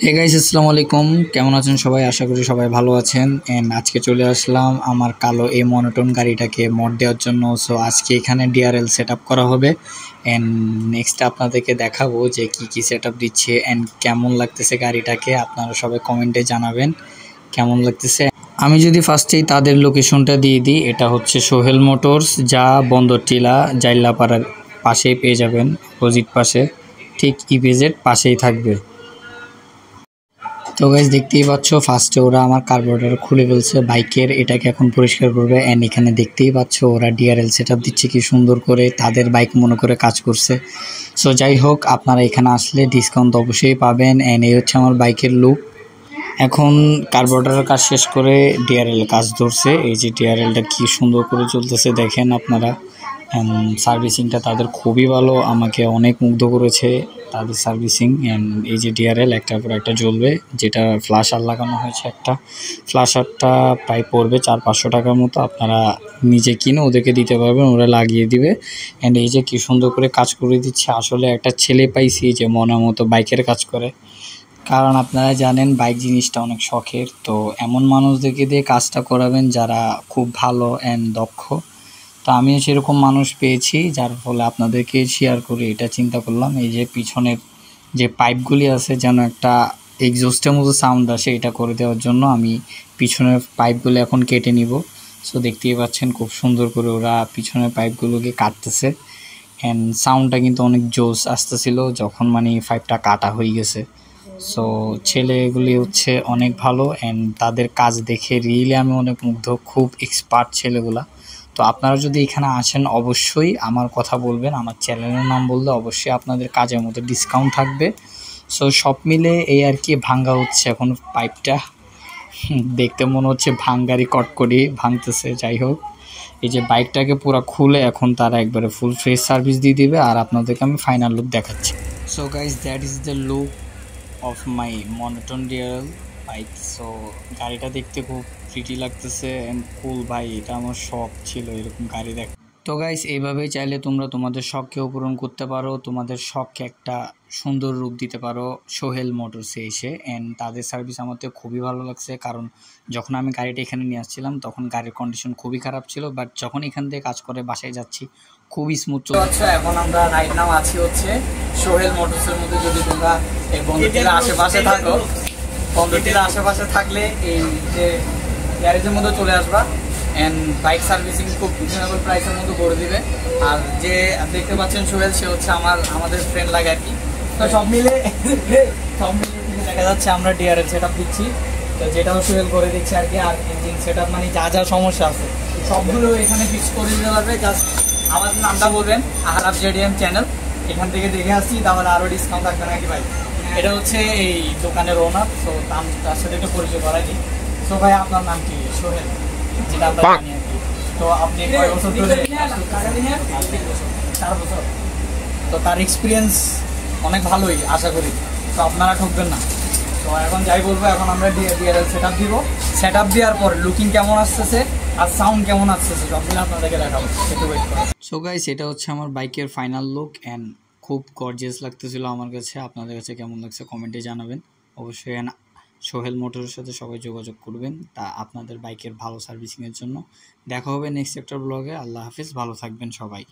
Hey guys, আসসালামু আলাইকুম। কেমন আছেন সবাই? আশা করি সবাই ভালো আছেন। এন্ড আজকে চলে আসলাম আমার কালো এই মনোটন গাড়িটাকে মড দেওয়ার জন্য। সো আজকে এখানে ডিআরএল সেট আপ করা হবে। এন্ড নেক্সট আপনাদেরকে দেখাবো যে কি কি সেট আপ দিচ্ছে এন্ড কেমন লাগতেছে গাড়িটাকে। আপনারা সবাই কমেন্টে জানাবেন কেমন লাগতেছে। আমি যদি ফার্স্টেই তাদের লোকেশনটা দিয়ে দিই, এটা হচ্ছে সোহেল মোটরস, যা বন্দর টিলা জাইল্লাপাড়ার পাশেই পেয়ে যাবেন, অপোজিট পাশে, ঠিক ইপিজেড পাশেই থাকবে। তো গাইস, দেখতেই পাচ্ছ ফার্স্টে ওরা আমার কার্বোরেটর খুলে ফেলছে বাইকের, এটাকে এখন পরিষ্কার করবে। অ্যান্ড এখানে দেখতেই পাচ্ছ ওরা ডিআরএল সেট আপ দিচ্ছে কি সুন্দর করে, তাদের বাইক মনে করে কাজ করছে। সো যাই হোক, আপনারা এখানে আসলে ডিসকাউন্ট অবশ্যই পাবেন। অ্যান্ড এই হচ্ছে আমার বাইকের লুক। এখন কার্বোরেটরের কাজ শেষ করে ডিআরএল কাজ ধরছে। এই যে ডিআরএলটা কি সুন্দর করে চলতেছে দেখেন আপনারা। সার্ভিসিংটা তাদের খুবই ভালো, আমাকে অনেক মুগ্ধ করেছে তাদের সার্ভিসিং। এই যে ডিআরএল একটার পর একটা জ্বলবে, যেটা ফ্ল্যাশার লাগানো হয়েছে। একটা ফ্ল্যাশারটা প্রায় পড়বে 400-500 টাকার মতো। আপনারা নিজে কিনে ওদেরকে দিতে পারবেন, ওরা লাগিয়ে দিবে। অ্যান্ড এই যে কি সুন্দর করে কাজ করে দিচ্ছে, আসলে একটা ছেলে পাইছি যে মনের মতো বাইকের কাজ করে। কারণ আপনারা জানেন বাইক জিনিসটা অনেক শখের, তো এমন মানুষদেরকে দিয়ে কাজটা করাবেন যারা খুব ভালো অ্যান্ড দক্ষ। তো আমিও সেরকম মানুষ পেয়েছি, যার ফলে আপনাদেরকে শেয়ার করে এটা চিন্তা করলাম। এই যে পিছনের যে পাইপগুলি আছে যেন একটা এক্সজস্টের মতো সাউন্ড আসে, এটা করে দেওয়ার জন্য আমি পিছনের পাইপগুলো এখন কেটে নিব। সো দেখতেই পাচ্ছেন খুব সুন্দর করে ওরা পিছনের পাইপগুলোকে কাটতেছে। অ্যান্ড সাউন্ডটা কিন্তু অনেক জোস আসতেছিল যখন মানে পাইপটা কাটা হয়ে গেছে। সো ছেলেগুলি হচ্ছে অনেক ভালো অ্যান্ড তাদের কাজ দেখে রিয়েলি আমি অনেক মুগ্ধ, খুব এক্সপার্ট ছেলেগুলা। তো আপনারা যদি এখানে আসেন অবশ্যই আমার কথা বলবেন, আমার চ্যানেলের নাম বললে অবশ্যই আপনাদের কাজের মধ্যে ডিসকাউন্ট থাকবে। সো সব মিলে এই আর কি, ভাঙ্গা হচ্ছে এখন পাইপটা। দেখতে মনে হচ্ছে ভাঙ্গারি কটকটি ভাঙতেছে। যাই হোক, এই যে বাইকটাকে পুরো খুলে এখন তারা একবারে ফুল ফ্রেশ সার্ভিস দিয়ে দিবে, আর আপনাদেরকে আমি ফাইনাল লুক দেখাচ্ছি। So guys, that is the look of my monotone DRL bike. So গাড়িটা দেখতে খুব প্রিটি লাগতেছে অ্যান্ড কুল ভাই, এটা আমার শখ ছিল এরকম গাড়ি দেখা। তো গাইস, এইভাবেই চাইলে তোমরা তোমাদের শখকেও পূরণ করতে পারো, তোমাদের শখকে একটা সুন্দর রূপ দিতে পারো সোহেল মোটরসে এসে। অ্যান্ড তাদের সার্ভিস আমাকে খুবই ভালো লাগছে, কারণ যখন আমি গাড়িটা এখানে নিয়ে আসছিলাম তখন গাড়ির কন্ডিশন খুবই খারাপ ছিল, বাট যখন এখান থেকে কাজ করে বাসায় যাচ্ছি খুবই স্মুথ চলছে। আচ্ছা, এখন আমরা রাইট নাও আছি হচ্ছে সোহেল মোটরসের মধ্যে। যদি তোমরা এই বন্ধুটির আশেপাশে থাকো, বন্ধুটির আশেপাশে থাকলে এই যে গ্যারেজের মধ্যে চলে আসবা। অ্যান্ড বাইক সার্ভিসিং খুব রিজনেবল প্রাইসের মধ্যে করে দিবে। আর যে দেখতে পাচ্ছেন সোহেল, সে হচ্ছে আমাদের ফ্রেন্ড লাগে আর কি। তো সব মিলে দেখা যাচ্ছে আমরা ডিআরএল সেট আপ দিচ্ছি, তো যেটাও সোহেল করে দিচ্ছে আর কি। আর ইঞ্জিন সেট আপ মানে যা যা সমস্যা আছে সবগুলো এখানে ফিক্স করে দিতে পারবে। জাস্ট আমার নামটা বলবেন, আহরাব জেডিএম চ্যানেল, এখান থেকে দেখে আসছি, তাহলে আরও ডিসকাউন্ট থাকবে নাকি ভাই। এটা হচ্ছে এই দোকানের ওনার, তো তার সাথে একটু পরিচয় করাই দিই। তো ভাই, আপনার নাম কি? সোহেল, যেটা আমরা জানি আর কি। তো আপনি কয় বছর ধরে? 4 বছর। তো তার এক্সপিরিয়েন্স অনেক ভালোই আশা করি, তো আপনারা ঠকবেন না। তো এখন যাই বলবো, এখন আমরা ডিআরএল সেট আপ দিব। সেট আপ দেওয়ার পর লুকিং কেমন আসতেছে আর সাউন্ড কেমন আসতেছে সবগুলো আপনাদেরকে দেখাবো, একটু ওয়েট করুন। সো গাইস, এটা হচ্ছে আমার বাইকের ফাইনাল লুক অ্যান্ড খুব গর্জিয়াস লাগতেছিল আমার কাছে। আপনাদের কাছে কেমন লাগছে কমেন্টে জানাবেন অবশ্যই। সোহেল মোটরের সাথে সবাই যোগাযোগ করবেন তা আপনাদের বাইকের ভালো সার্ভিসিংয়ের জন্য। দেখা হবে নেক্সট একটা ব্লগে। আল্লাহ হাফিজ, ভালো থাকবেন সবাই।